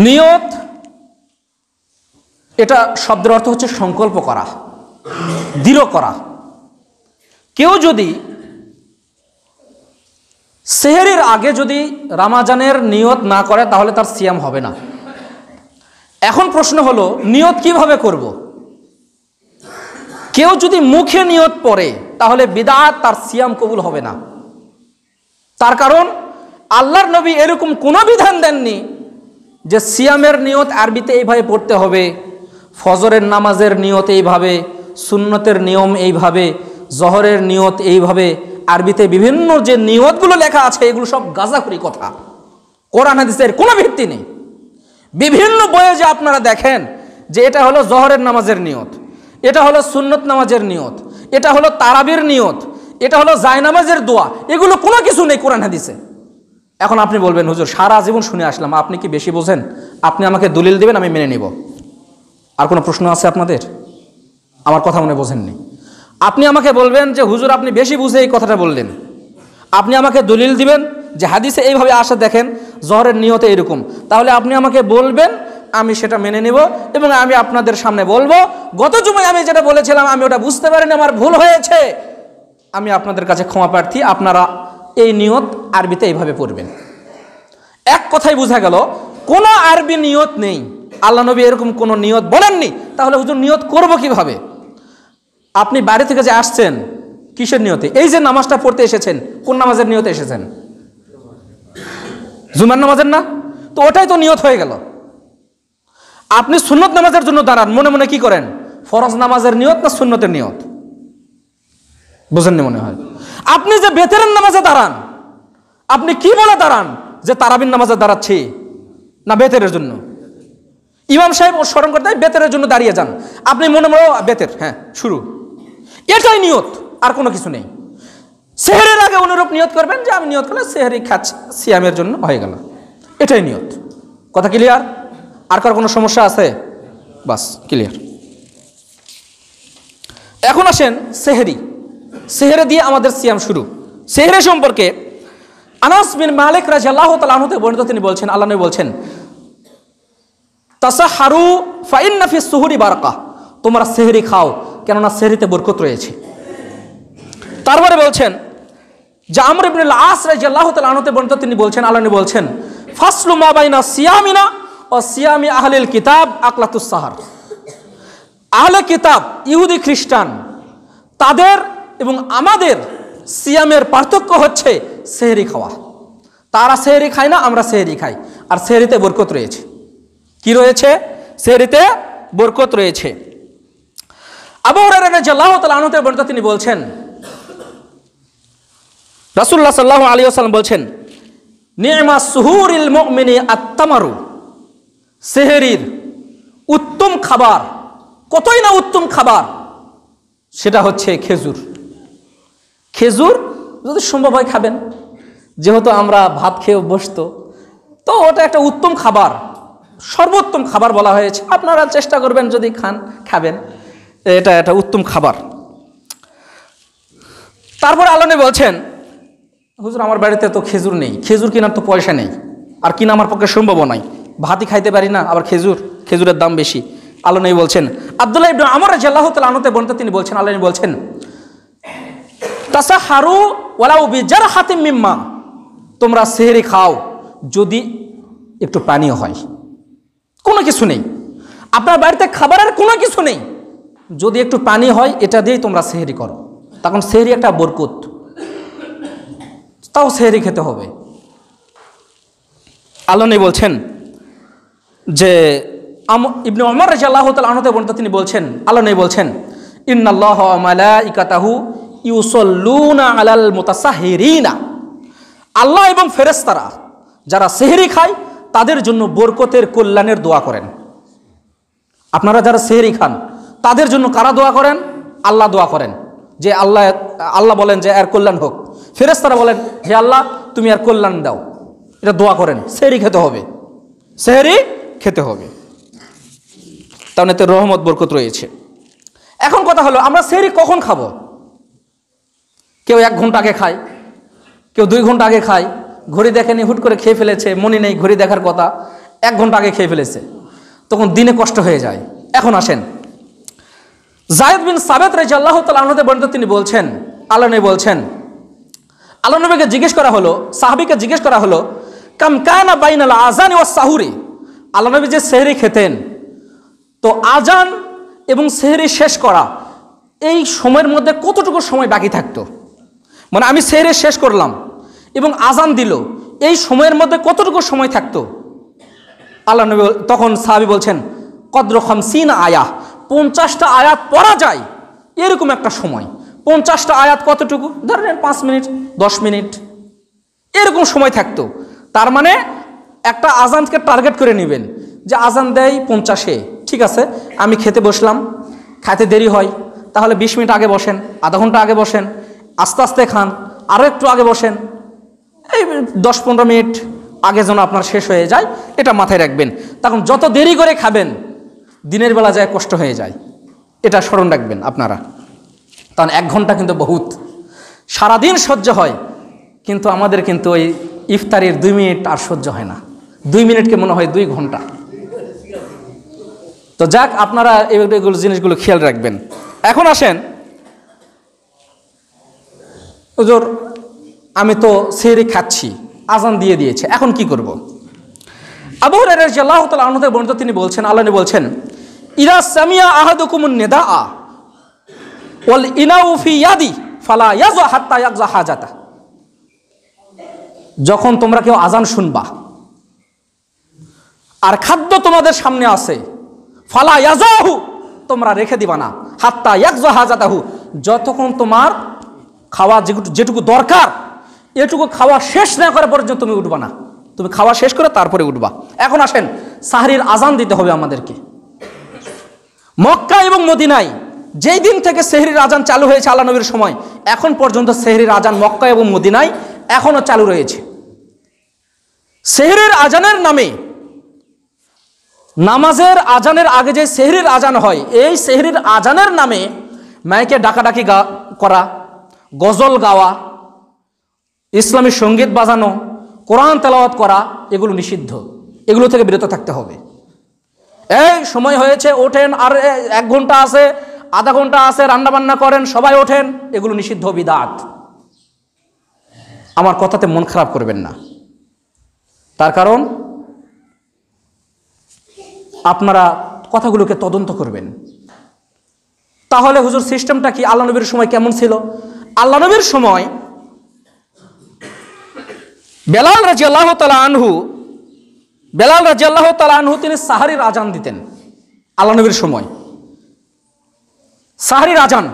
নিয়ত এটা শব্দের অর্থ হচ্ছে সংকল্প করা, দৃঢ় করা। কেউ যদি সেহরির আগে যদি রমজানের নিয়ত না করে তাহলে তার সিয়াম হবে না। এখন প্রশ্ন হলো নিয়ত কিভাবে করব? কেউ যদি মুখে নিয়ত পড়ে তাহলে বিদআত, তার সিয়াম কবুল হবে না। তার কারণ আল্লাহর নবী এরকম কোনো বিধান দেননি যে সিয়ামের নিয়ত আরবিতে এইভাবে পড়তে হবে, ফজরের নামাজের নিয়ত এইভাবে, সুন্নতের নিয়ম এইভাবে, জহরের নিয়ত এইভাবে। আরবিতে বিভিন্ন যে নিয়তগুলো লেখা আছে এগুলো সব গাঁজাখুরি কথা, কোরআন হাদিসের কোনো ভিত্তি নেই। বিভিন্ন বইয়ে যে আপনারা দেখেন যে এটা হলো জহরের নামাজের নিয়ত, এটা হলো সুন্নত নামাজের নিয়ত, এটা হলো তারাবির নিয়ত, এটা হলো জায়নামাজের দোয়া, এগুলো কোনো কিছু নেই কোরআন হাদিসে। এখন আপনি বলবেন হুজুর সারা জীবন শুনে আসলাম, আপনি কি বেশি বোঝেন? আপনি আমাকে দলিল দিবেন, আমি মেনে নিব। আর কোনো প্রশ্ন আছে আপনাদের? আমার কথা মনে বোঝেননি। আপনি আমাকে বলবেন যে হুজুর আপনি বেশি বুঝে এই কথাটা বললেন, আপনি আমাকে দলিল দিবেন যে হাদিসে এইভাবে আসে দেখেন জহরের নিয়তে এরকম, তাহলে আপনি আমাকে বলবেন, আমি সেটা মেনে নেব এবং আমি আপনাদের সামনে বলবো গত জুমায় আমি যেটা বলেছিলাম আমি ওটা বুঝতে পারিনি, আমার ভুল হয়েছে, আমি আপনাদের কাছে ক্ষমা প্রার্থী, আপনারা এই নিয়ত আরবিতে এইভাবে পড়বেন। এক কথাই বোঝা গেল কোনো আরবি নিয়ত নেই, আল্লাহ নবী এরকম কোনো নিয়ত বলেননি। তাহলে হুজুর নিয়ত করব কিভাবে? আপনি বাড়ি থেকে যে আসছেন কিসের নিয়তে? এই যে নামাজটা পড়তে এসেছেন, কোন নামাজের নিয়তে এসেছেন? জুমার নামাজের না? তো ওটাই তো নিয়ত হয়ে গেল। আপনি সুন্নত নামাজের জন্য দাঁড়ান, মনে মনে কি করেন? ফরজ নামাজের নিয়ত না সুন্নতের নিয়ত? বুঝেননি মনে হয়। আপনি যে বেতেরের নামাজে দাঁড়ান, আপনি কি বলে দাঁড়ান? যে তারাবির নামাজে দাঁড়াচ্ছি না বেতেরের জন্য? ইমাম সাহেব স্মরণ করতে বেতেরের জন্য দাঁড়িয়ে যান, আপনি মনে মনে বেতের, হ্যাঁ শুরু, এটাই নিয়ত, আর কোনো কিছু নেই। সেহরির আগে অনুরূপ নিয়ত করবেন যে আমি নিয়ত করলে সেহরি খাচ্ছি, সিয়ামের জন্য হয়ে গেল, এটাই নিয়ত। কথা ক্লিয়ার? আর কার কোনো সমস্যা আছে? বাস ক্লিয়ার। এখন আসেন সেহরি। সেহরি দিয়ে আমাদের সিয়াম শুরু। সেহরি সম্পর্কে আনাস বিন মালিক রাদিয়াল্লাহু তাআলা আনহু থেকে বর্ণিত, তিনি বলছেন, আল্লাহ নবী বলছেন, তাসাহারু ফাইন্না ফিস সুহুরি বারাকা, তোমরা সেহরি খাও কেননা সেহরিতে বরকত রয়েছে। তারপরে বলছেন যে আমর ইবনে আল আস রাদিয়াল্লাহু তাআলা আনহু থেকে বর্ণিত, তিনি বলছেন, আল্লাহ নবী বলছেন, ফাসলু মা বাইনা সিয়ামিনা ও সিয়ামি আহলিল কিতাব আকলাতুস সাহার। আহলে কিতাব ইহুদি খ্রিস্টান তাদের এবং আমাদের সিয়ামের পার্থক্য হচ্ছে সেহরি খাওয়া। তারা সেহরি খায় না, আমরা সেহরি খাই, আর সেহরিতে বরকত রয়েছে। কি রয়েছে? সেহরিতে বরকত রয়েছে। আবু হুরায়রা রাদিয়াল্লাহু তাআলা আনহু থেকে বর্ণিত, তিনি বলছেন, রাসূলুল্লাহ সাল্লাল্লাহু আলাইহি ওয়াসাল্লাম বলছেন, নি'মা সুহুরিল মুমিনি আত-তামারু, সেহরির উত্তম খাবার, কতই না উত্তম খাবার, সেটা হচ্ছে খেজুর। খেজুর যদি সম্ভব হয় খাবেন, যেহেতু আমরা ভাত খেয়ে অভ্যস্ত, তো তো ওটা একটা উত্তম খাবার, সর্বোত্তম খাবার বলা হয়েছে। আপনারা চেষ্টা করবেন যদি খাবেন, এটা একটা উত্তম খাবার। তারপর আল্লাহ নবী বলছেন, হুজুর আমার বাড়িতে তো খেজুর নেই, খেজুর কেনার তো পয়সা নেই, আর কিনা আমার পক্ষে সম্ভব নয়, ভাতই খাইতে পারি না, আবার খেজুরের দাম বেশি। আল্লাহ নবী বলছেন, আব্দুল্লাহ ইবনে আমর রাদিয়াল্লাহু তাআলা আনহু বর্ণিত, তিনি বলছেন, আল্লাহ নবী বলছেন, তাসাহারু ওয়ালাউ বিজারহাতিম মিম্মা, তোমরা সেহরি খাও যদি একটু পানীয় হয়, কোনো কিছু নেই, আপনার বাড়িতে খাবারের কোনো কিছু নেই, যদি একটু পানি হয় এটা দিয়েই তোমরা সেহরি করো। তখন সেহরি একটা বরকত, তাও সেহরি খেতে হবে। আল্লাহ নবী বলছেন যে ইবনে ওমর রাদিয়াল্লাহু তাআলা আনহু বর্ণিত, তিনি বলছেন, আল্লাহ নবী বলছেন, ইন্নাল্লাহা ওয়া মালাইকাতাহু ইউসাল্লুনা আলাল মুতাসাহহিরিনা, আল্লাহ এবং ফেরেশতারা যারা সেহরি খায় তাদের জন্য বরকতের কল্যাণের দোয়া করেন। আপনারা যারা সেহরি খান তাদের জন্য কারা দোয়া করেন? আল্লাহ দোয়া করেন যে আল্লাহ বলেন যে এর কল্যাণ হোক, ফেরেশতারা বলেন হে আল্লাহ তুমি এর কল্যাণ দাও, এটা দোয়া করেন। সেহরি খেতে হবে, সেহরি খেতে হবে, তাহলে এতে রহমত বরকত রয়েছে। এখন কথা হলো, আমরা সেহরি কখন খাবো? কেউ 1 ঘন্টা আগে খায়, কেউ 2 ঘন্টা আগে খায়, ঘড়ি দেখেনি, হুট করে খেয়ে ফেলেছে, মনে নেই ঘড়ি দেখার কথা, 1 ঘন্টা আগে খেয়ে ফেলেছে, তখন দিনে কষ্ট হয়ে যায়। এখন আসেন, যায়েদ বিন সাবিত রাদিয়াল্লাহু তাআলা আনহু বর্ণিত, তিনি বলছেন, আল্লাহ নবী বলছেন, আল্লাহ নবীকে জিজ্ঞেস করা হলো, সাহাবীকে জিজ্ঞেস করা হলো, কাম কানা বাইনাল আযানি ওয়াস সাহুরি, আল্লাহ নবী যে সেহরি খেতেন, তো আজান এবং সেহরি শেষ করা এই সময়ের মধ্যে কতটুকু সময় বাকি থাকতো? মানে আমি সেহরি শেষ করলাম এবং আজান দিল, এই সময়ের মধ্যে কতটুকু সময় থাকতো? আল্লাহ নবী তখন সাহাবী বলছেন, কদ্র 50 আয়াহ, 50টা আয়াত পড়া যায় এরকম একটা সময়। 50টা আয়াত কতটুকু? ধরেন 5 মিনিট, 10 মিনিট এরকম সময় থাকতো। তার মানে একটা আজানকে টার্গেট করে নেবেন যে আজান দেয় 50-এ, ঠিক আছে, আমি খেতে বসলাম, খাইতে দেরি হয়, তাহলে 20 মিনিট আগে বসেন, আধা ঘন্টা আগে বসেন, আস্তে আস্তে খান, আরও একটু আগে বসেন, এই 10-15 মিনিট আগে যেন আপনার শেষ হয়ে যায়, এটা মাথায় রাখবেন। তখন যত দেরি করে খাবেন দিনের বেলা যায় কষ্ট হয়ে যায়, এটা স্মরণ রাখবেন আপনারা। তখন 1 ঘন্টা কিন্তু বহুত, সারাদিন সহ্য হয়, কিন্তু আমাদের কিন্তু ওই ইফতারির 2 মিনিট আর সহ্য হয় না, 2 মিনিটকে মনে হয় 2 ঘন্টা। তো যাক, আপনারা এগুলো জিনিসগুলো খেয়াল রাখবেন। এখন আসেন, হুজুর আমি তো সেহরি খাচ্ছি, আজান দিয়ে দিয়েছে, এখন কি করব? আবু হুরায়রা রাদিয়াল্লাহু তাআলা আনহু বর্ণিত, তিনি বলছেন, আল্লাহ নবী বলছেন, ইদা সামিয়া আহাদুকুমুন নিদাআ ওয়াল ইনাউ ফি ইয়াদি ফালা ইয়াযা হাত্তা ইয়াযা হাজাতা, যখন তোমরা কেউ আজান শুনবা আর খাদ্য তোমাদের সামনে আছে, ফালা ইয়াযাহু, তোমরা রেখে দিবা না, হাত্তা ইয়াযা হাজাতাহু, যতক্ষণ তোমার খাওয়া যেটুকু দরকার এটুকু খাওয়া শেষ না করা পর্যন্ত তুমি উঠবা না, তুমি খাওয়া শেষ করে তারপরে উঠবা। এখন আসেন, সাহরির আজান দিতে হবে আমাদেরকে। মক্কা এবং মদিনায় যেই দিন থেকে সেহরির আজান চালু হয়েছে আল্লাহ নবীর সময়, এখন পর্যন্ত সেহরির আজান মক্কা এবং মদিনায় এখনো চালু রয়েছে। সেহরির আজানের নামে, নামাজের আজানের আগে যে সেহরির আজান হয়, এই সেহরির আজানের নামে মাইকে ডাকাডাকি করা, গজল গাওয়া, ইসলামী সঙ্গীত বাজানো, কোরআন তেলাওয়াত করা, এগুলো নিষিদ্ধ, এগুলো থেকে বিরত থাকতে হবে। এই সময় হয়েছে ওঠেন, আর 1 ঘন্টা আছে, আধা ঘন্টা আছে, রান্না বান্না করেন, সবাই ওঠেন, এগুলো নিষিদ্ধ, বিদআত। আমার কথাতে মন খারাপ করবেন না, তার কারণ আপনারা কথাগুলোকে তদন্ত করবেন। তাহলে হুজুর সিস্টেমটা কি, আল্লাহ নবীর সময় কেমন ছিল? আল্লাহ নবীর সময় বেলাল রাদিয়াল্লাহু তাআলা আনহু তিনি সাহরির আজান দিতেন। আল্লাহ নবীর সময় সাহরির আজান।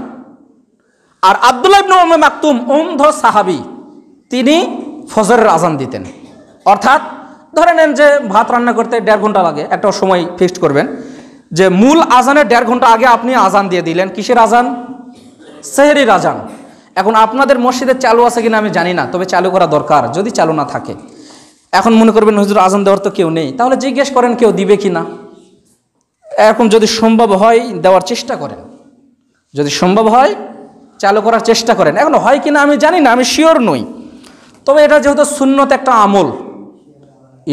আর আব্দুল্লাহ ইবনে উম্মে মাকতুম, অন্ধ সাহাবী, তিনি ফজরের আজান দিতেন। অর্থাৎ ধরে নেন যে ভাত রান্না করতে 1.5 ঘন্টা লাগে, একটা সময় ফিক্সড করবেন যে মূল আজানের 1.5 ঘন্টা আগে আপনি আজান দিয়ে দিলেন। কিসের আজান? সেহরির আজান। এখন আপনাদের মসজিদে চালু আছে কিনা আমি জানি না, তবে চালু করা দরকার যদি চালু না থাকে। এখন মনে করবেন হুজুর আজান দেওয়ার তো কেউ নেই, তাহলে জিজ্ঞেস করেন কেউ দিবে কি না। এরকম যদি সম্ভব হয় দেওয়ার চেষ্টা করেন, যদি সম্ভব হয় চালু করার চেষ্টা করেন। এখন হয় কি না আমি জানি না, আমি শিওর নই। তবে এটা যেহেতু সুন্নত একটা আমল,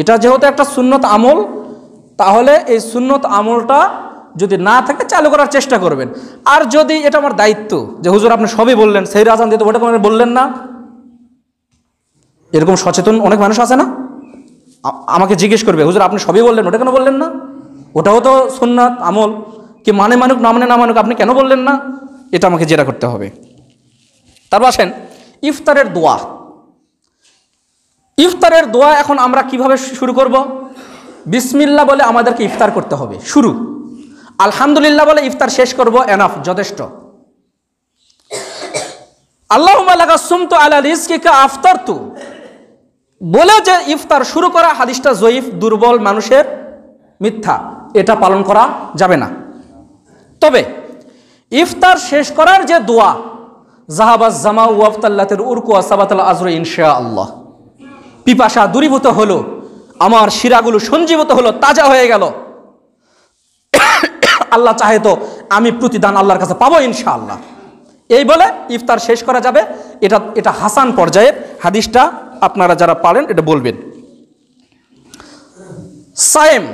এটা যেহেতু একটা সুন্নত আমল, তাহলে এই সুন্নত আমলটা যদি না থাকে চালু করার চেষ্টা করবেন। আর যদি এটা আমার দায়িত্ব যে হুজুর আপনি সবই বললেন, সেই আজান দিতে ওটা কোনো বললেন না, এরকম সচেতন অনেক মানুষ আছে না, আমাকে জিজ্ঞেস করবে হুজুর আপনি সবই বললেন ওটা কেন বললেন না, ওটাও তো সুন্নাত আমল, কি মানে মানুক না মানে না মানুক আপনি কেন বললেন না, এটা আমাকে জেরা করতে হবে। তারপর আসেন ইফতারের দোয়া। ইফতারের দোয়া এখন আমরা কিভাবে শুরু করব? বিসমিল্লাহ বলে আমাদেরকে ইফতার করতে হবে, শুরু। আলহামদুলিল্লাহ বলে ইফতার শেষ করব, এনাফ, যথেষ্ট। আল্লাহুম্মা লাকা সুমতু আলা রিজকিকা আফতারতু বলে যে ইফতার শুরু করা, হাদিসটা জয়ীফ, দুর্বল, মানুষের মিথ্যা, এটা পালন করা যাবে না। তবে ইফতার শেষ করার যে দোয়া, জাহাবাজ জামা ওয়াফতাল্লাতের উরকু আসাবাতাল আজর ইনশাআল্লাহ, পিপাসা দূরীভূত হলো, আমার শিরাগুলো সঞ্জীবিত হলো, তাজা হয়ে গেল, আল্লাহ চাহে তো আমি প্রতিদান আল্লাহর কাছে পাবো ইনশাআল্লাহ, এই বলে ইফতার শেষ করা যাবে। এটা হাসান পর্যায়ের হাদিসটা, আপনারা যারা পারেন এটা বলবেন। সায়েম,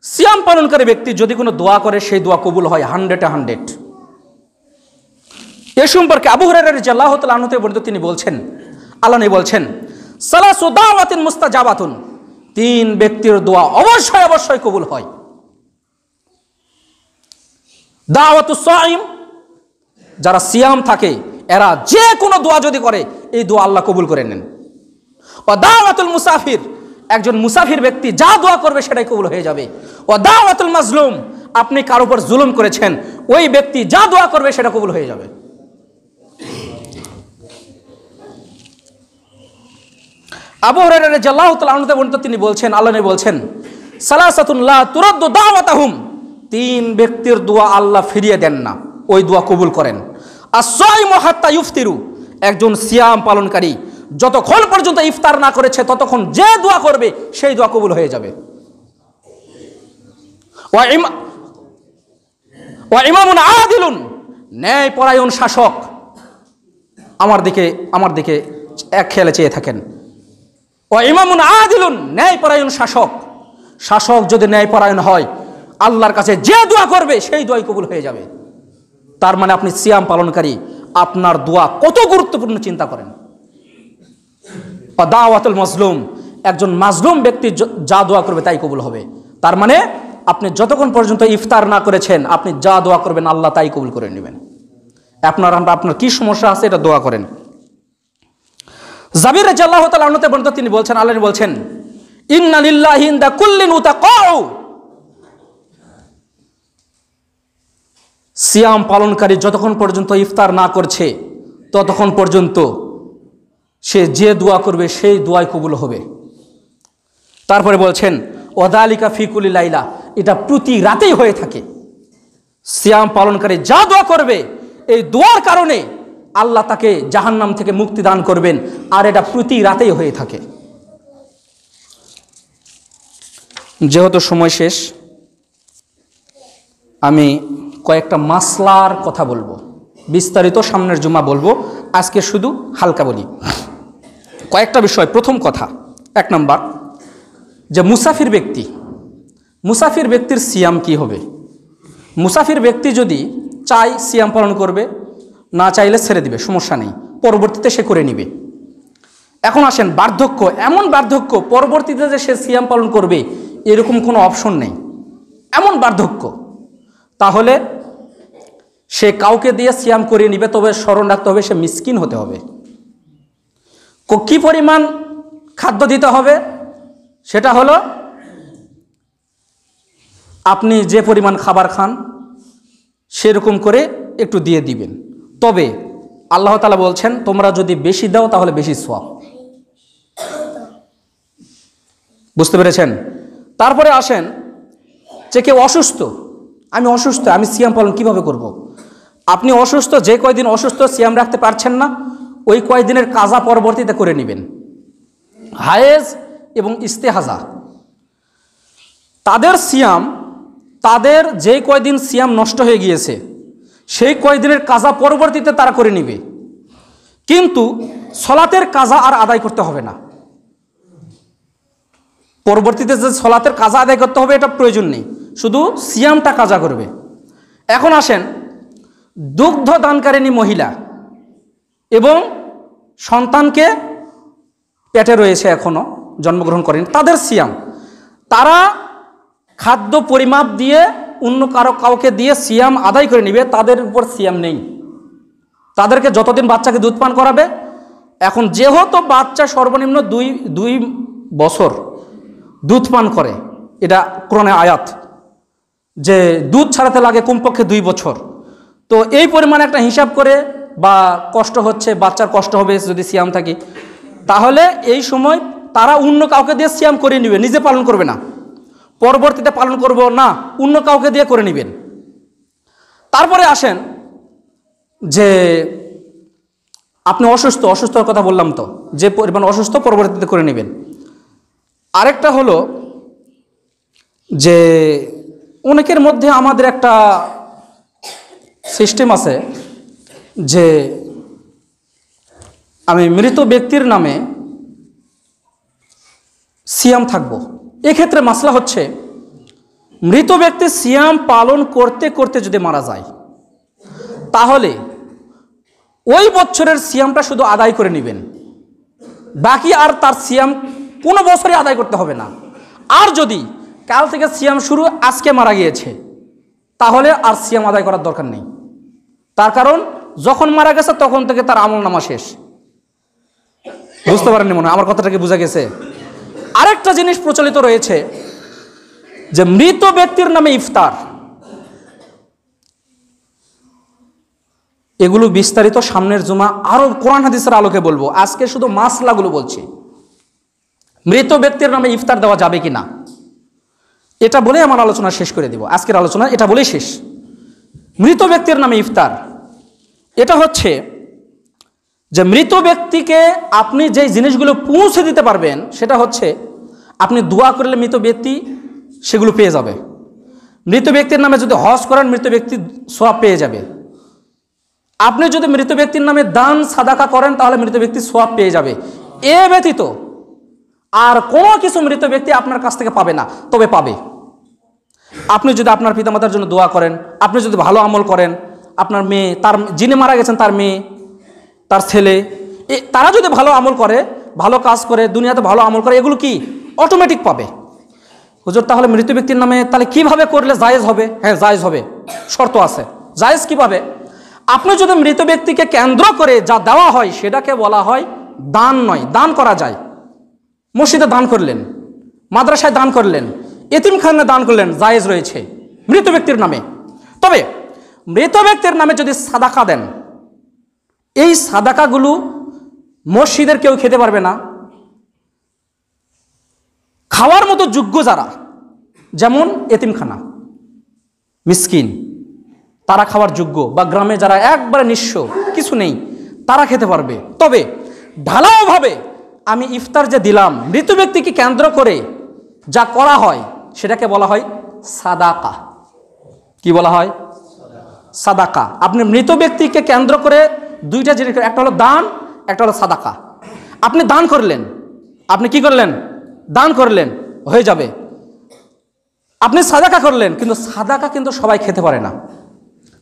সিয়াম পালনকারী ব্যক্তি যদি কোনো দোয়া করে সেই দোয়া কবুল হয় 100-100। এ সম্পর্কে আবু হুরায়রা রাদিয়াল্লাহু তাআলা আনহু বর্ণিত, তিনি বলছেন, আল্লাহ নবী বলছেন, সালাসু দাওয়াতিন মুস্তাজাবাতুন, 3 ব্যক্তির দোয়া অবশ্যই অবশ্যই কবুল হয়। দাওয়াতুস সাইম, যারা সিয়াম থাকে এরা যে কোনো দোয়া যদি করে এই দোয়া আল্লাহ কবুল করে নেন। ও দাওয়াতুল মুসাফির, একজন মুসাফির ব্যক্তি যা দোয়া করবে সেটাই কবুল হয়ে যাবে। ও দাওয়াতুল মাজলুম, আপনি কার উপর জুলুম করেছেন ওই ব্যক্তি যা দোয়া করবে সেটা কবুল হয়ে যাবে। আবু হুরায়রা রাদিয়াল্লাহু তাআলা আনহু বর্ণিত, তিনি বলছেন, আল্লাহ নবী বলছেন, সালাসাতুন লা তুরাদ্দু দাওয়াতাহুম, 3 ব্যক্তির দোয়া আল্লাহ ফিরিয়ে দেন না, ওই দোয়া কবুল করেন। as-সাইমু হাত্তা ইফতিরু, একজন সিয়াম পালনকারী যতক্ষণ পর্যন্ত ইফতার না করেছে ততক্ষণ যে দোয়া করবে সেই দোয়া কবুল হয়ে যাবে। ওয়া ইমামুন আদিলুন, ন্যায়পরায়ণ শাসক, আমার দিকে এক খেয়ালে চেয়ে থাকেন। ওয়া ইমামুন আদিলুন, ন্যায়পরায়ণ শাসক, শাসক যদি ন্যায়পরায়ণ হয় আল্লাহর কাছে যে দোয়া করবে সেই দোয়াই কবুল হয়ে যাবে। তার মানে আপনি সিয়াম পালনকারী, আপনার দোয়া কত গুরুত্বপূর্ণ চিন্তা করেন। দাওয়াতুল মাজলুম, একজন মাজলুম ব্যক্তি যা দোয়া করবে তাই কবুল হবে। তার মানে আপনি যতক্ষণ পর্যন্ত ইফতার না করেছেন আপনি যা দোয়া করবেন আল্লাহ তাই কবুল করে নেবেন। আপনার কি সমস্যা আছে এটা দোয়া করেন। জাবির রাদিয়াল্লাহু তাআলা আনহু বর্ণিত, তিনি বলছেন, আল্লাহ বলছেন, ইন্না লিল্লাহি ইনদা কুল্লিন উতাকাউ, সিয়াম পালনকারী যতক্ষণ পর্যন্ত ইফতার না করছে ততক্ষণ পর্যন্ত সে যে দোয়া করবে সেই দোয়াই কবুল হবে। তারপরে বলছেন, ওয়াদালিকা ফি কুল্লি লাইলা, এটা প্রতি রাতেই হয়ে থাকে। সিয়াম পালনকারী যা দোয়া করবে এই দোয়ার কারণে আল্লাহ তাকে জাহান্নাম থেকে মুক্তি দান করবেন, আর এটা প্রতি রাতেই হয়ে থাকে। যেহেতু সময় শেষ, আমি কয়েকটা মাসলার কথা বলবো, বিস্তারিত সামনের জুমা বলবো, আজকে শুধু হালকা বলি কয়েকটা বিষয়। প্রথম কথা, 1 নম্বর, যে মুসাফির ব্যক্তির সিয়াম কি হবে। মুসাফির ব্যক্তি যদি চায় সিয়াম পালন করবে, না চাইলে ছেড়ে দিবে, সমস্যা নেই, পরবর্তীতে সে করে নিবে। এখন আসেন বার্ধক্য, এমন বার্ধক্য পরবর্তীতে যে সে সিয়াম পালন করবে এরকম কোনো অপশন নেই, এমন বার্ধক্য, তাহলে সে কাউকে দিয়ে সিয়াম করিয়ে নিবে। তবে স্মরণ রাখতে হবে সে মিসকিন হতে হবে। কি পরিমাণ খাদ্য দিতে হবে সেটা হলো আপনি যে পরিমাণ খাবার খান সেরকম করে একটু দিয়ে দিবেন। তবে আল্লাহ তাআলা বলছেন তোমরা যদি বেশি দাও তাহলে বেশি সওয়াব। বুঝতে পেরেছেন? তারপরে আসেন যে কেউ অসুস্থ, আমি সিয়াম পালন কিভাবে করব। আপনি অসুস্থ, যে কয়দিন অসুস্থ সিয়াম রাখতে পারছেন না ওই কয়দিনের কাজা পরবর্তীতে করে নেবেন। হায়েজ এবং ইস্তেহাজা। তাদের সিয়াম, তাদের যে কয়দিন সিয়াম নষ্ট হয়ে গিয়েছে সেই কয়দিনের কাজা পরবর্তীতে তারা করে নিবে, কিন্তু সলাতের কাজা আর আদায় করতে হবে না। পরবর্তীতে যে সলাতের কাজা আদায় করতে হবে এটা প্রয়োজন নেই, শুধু সিয়ামটা কাজা করবে। এখন আসেন, দুগ্ধ দানকারিণী মহিলা এবং সন্তানকে পেটে রয়েছে এখনো জন্মগ্রহণ করেনি, তাদের সিয়াম, তারা খাদ্য পরিমাপ দিয়ে অন্য কাউকে দিয়ে সিয়াম আদায় করে নেবে, তাদের উপর সিয়াম নেই। তাদেরকে যতদিন বাচ্চাকে দুধ পান করাবে, এখন যেহেতু বাচ্চা সর্বনিম্ন দুই বছর দুধ পান করে, এটা কোরআনে আয়াত যে দুধ ছাড়াতে লাগে কমপক্ষে 2 বছর, তো এই পরিমাণে একটা হিসাব করে বা কষ্ট হচ্ছে, বাচ্চার কষ্ট হবে যদি সিয়াম থাকে, তাহলে এই সময় তারা অন্য কাউকে দিয়ে সিয়াম করে নেবে, নিজে পালন করবে না, পরবর্তীতে পালন করব না, অন্য কাউকে দিয়ে করে নেবেন। তারপরে আসেন যে আপনি অসুস্থর কথা বললাম, তো যে পরিমাণ অসুস্থ পরবর্তীতে করে নেবেন। আরেকটা হলো যে অনেকের মধ্যে আমাদের একটা সিস্টেম আছে যে আমি মৃত ব্যক্তির নামে সিয়াম থাকবো। এক্ষেত্রে মাসলা হচ্ছে, মৃত ব্যক্তি সিয়াম পালন করতে করতে যদি মারা যায় তাহলে ওই বছরের সিয়ামটা শুধু আদায় করে নেবেন, বাকি আর তার সিয়াম কোনো বছরই আদায় করতে হবে না। আর যদি কাল থেকে সিয়াম শুরু, আজকে মারা গিয়েছে, তাহলে আর সিয়াম আদায় করার দরকার নেই, তার কারণ যখন মারা গেছে তখন থেকে তার আমলনামা শেষ। বুঝতে পারেননি মনে হয়, আমার কথাটা কি বোঝা গেছে? আরেকটা জিনিস প্রচলিত রয়েছে যে মৃত ব্যক্তির নামে ইফতার, এগুলো বিস্তারিত সামনের জুমা আরো কোরআন হাদিসের আলোকে বলবো, আজকে শুধু মাসলাগুলো বলছি। মৃত ব্যক্তির নামে ইফতার দেওয়া যাবে কি না এটা বলে আমার আলোচনা শেষ করে দিব। আজকের আলোচনা এটা বলেই শেষ। মৃত ব্যক্তির নামে ইফতার, এটা হচ্ছে যে মৃত ব্যক্তিকে আপনি যে জিনিসগুলো পৌঁছে দিতে পারবেন, সেটা হচ্ছে আপনি দোয়া করলে মৃত ব্যক্তি সেগুলো পেয়ে যাবে। মৃত ব্যক্তির নামে যদি হজ করেন, মৃত ব্যক্তি সওয়াব পেয়ে যাবে। আপনি যদি মৃত ব্যক্তির নামে দান সাদাকা করেন, তাহলে মৃত ব্যক্তি সওয়াব পেয়ে যাবে। এ ব্যতীত আর কোনো কিছু মৃত ব্যক্তি আপনার কাছ থেকে পাবে না, তবে পাবে আপনি যদি আপনার পিতামাতার জন্য দোয়া করেন, আপনি যদি ভালো আমল করেন, আপনার মেয়ে, তার যিনি মারা গেছেন তার মেয়ে, তার ছেলে, তারা যদি ভালো আমল করে, ভালো কাজ করে, দুনিয়াতে ভালো আমল করে, এগুলো কি অটোমেটিক পাবে। হুজুর তাহলে মৃত ব্যক্তির নামে তাহলে কিভাবে করলে জায়েজ হবে? হ্যাঁ জায়েজ হবে, শর্ত আছে। জায়েজ কিভাবে? আপনি যদি মৃত ব্যক্তিকে কেন্দ্র করে যা দেওয়া হয় সেটাকে বলা হয় দান নয়। দান করা যায়, মসজিদে দান করলেন, মাদ্রাসায় দান করলেন, এতিমখানায় দান করলেন, জায়েজ রয়েছে মৃত ব্যক্তির নামে। তবে মৃত ব্যক্তির নামে যদি সাদাকা দেন, এই সাদাকাগুলো মসজিদের কেউ খেতে পারবে না, খাওয়ার মতো যোগ্য যারা, যেমন এতিমখানা, মিসকিন, তারা খাওয়ার যোগ্য, বা গ্রামে যারা একবারে নিঃস্ব, কিছু নেই, তারা খেতে পারবে। তবে ঢালাওভাবে আমি ইফতার যে দিলাম, মৃত ব্যক্তিকে কেন্দ্র করে যা করা হয় সেটাকে বলা হয় সাদাকা। কি বলা হয়? সাদাকা। আপনি মৃত ব্যক্তিকে কেন্দ্র করে দুইটা জিনিস, একটা হলো দান, একটা হলো সাদাকা। আপনি দান করলেন, আপনি কি করলেন? দান করলেন, হয়ে যাবে। আপনি সাদাকা করলেন, কিন্তু সাদাকা কিন্তু সবাই খেতে পারে না,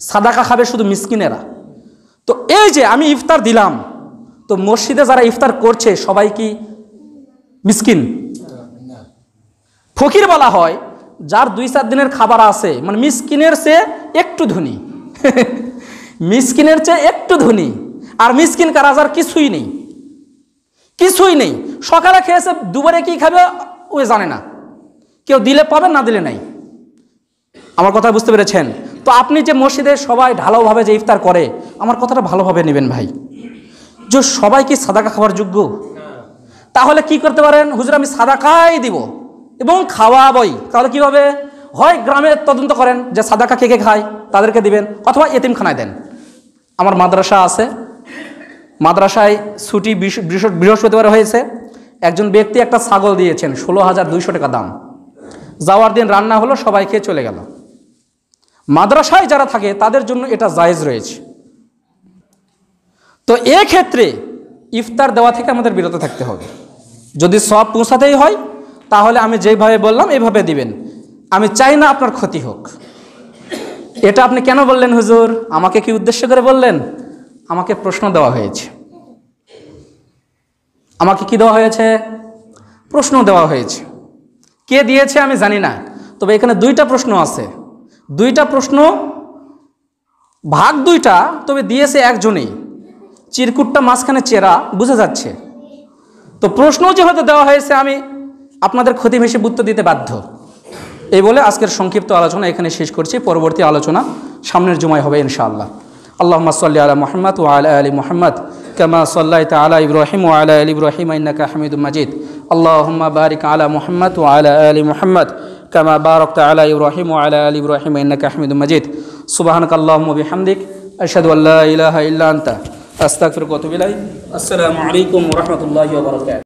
সাদাকা খাবে শুধু মিসকিনেরা। তো এই যে আমি ইফতার দিলাম, তো মসজিদে যারা ইফতার করছে সবাই কি মিসকিন? ফকির বলা হয় যার 2-4 দিনের খাবার আছে, মানে মিসকিনের চেয়ে একটু ধনী মিসকিনের চেয়ে একটু ধনী। আর মিসকিন কারা? যার কিছুই নেই, কিছুই নেই, সকালে খেয়েছে, দুপুরে কি খাবে ও জানে না, কেউ দিলে পাবে, না দিলে নাই। আমার কথা বুঝতে পেরেছেন? তো আপনি যে মসজিদে সবাই ঢালাওভাবে যে ইফতার করে, আমার কথাটা ভালোভাবে নেবেন ভাই, যে সবাই কি সাদাকা খাওয়ার যোগ্য? তাহলে কি করতে পারেন? হুজুর আমি সাদাকাই দিব এবং খাওয়াবই। তাহলে কি হবে? হয় গ্রামে তদন্ত করেন যে সাদাকা কে কে খায়, তাদেরকে দিবেন, অথবা এতিমখানায় দেন। আমার মাদ্রাসা আছে, মাদ্রাসায় ছুটি বৃহস্পতিবার হয়েছে, একজন ব্যক্তি একটা ছাগল দিয়েছেন 16,200 টাকা দাম, যাওয়ার দিন রান্না হলো, সবাই খেয়ে চলে গেল। মাদ্রাসায় যারা থাকে তাদের জন্য এটা জায়েজ রয়েছে। তো এক্ষেত্রে ইফতার দেওয়া থেকে আমাদের বিরত থাকতে হবে। যদি সব পৌঁছাতেই হয় তাহলে আমি যেভাবে বললাম এইভাবে দিবেন। আমি চাই না আপনার ক্ষতি হোক। এটা আপনি কেন বললেন হুজুর? আমাকে কি উদ্দেশ্য করে বললেন? আমাকে প্রশ্ন দেওয়া হয়েছে। আমাকে কি দেওয়া হয়েছে? প্রশ্ন দেওয়া হয়েছে। কে দিয়েছে আমি জানি না, তবে এখানে 2টা প্রশ্ন আছে। 2টা প্রশ্ন, ভাগ 2টা, তবে দিয়েছে একজনই। চিরকুটটা মাঝখানে চেরা, বুঝা যাচ্ছে। তো প্রশ্ন যেহেতু দেওয়া হয়েছে, আমি আপনাদের ক্ষতি হিসেবে উত্তর দিতে বাধ্য। এই বলে আজকের সংক্ষিপ্ত আলোচনা এখানে শেষ করছি। পরবর্তী আলোচনা সামনের জুমায় হবে ইনশাআল্লাহ। আল্লাহুম্মা সাল্লি আলা মুহাম্মাদ ওয়া আলা আলি মুহাম্মাদ কামা সাল্লাইতা আলা ইব্রাহিম ওয়া আলা আলি ইব্রাহিম ইন্নাকা হামিদুম মাজিদ। আল্লাহুম্মা বারিক আলা মুহাম্মাদ ওয়া আলা আলি মুহাম্মাদ কামা বারাকতা আলা ইব্রাহিম ওয়া আলা আলি ইব্রাহিম ইন্নাকা হামিদুম মাজিদ। সুবহানাকাল্লাহুম্মা বিহামদিক আশহাদু আল্লা ইলাহা ইল্লা আনতা আস্তাগফিরুকা ওয়া আতুবু ইলাইক। আসসালামু আলাইকুম ওয়া রাহমাতুল্লাহি ওয়া বারাকাতুহু।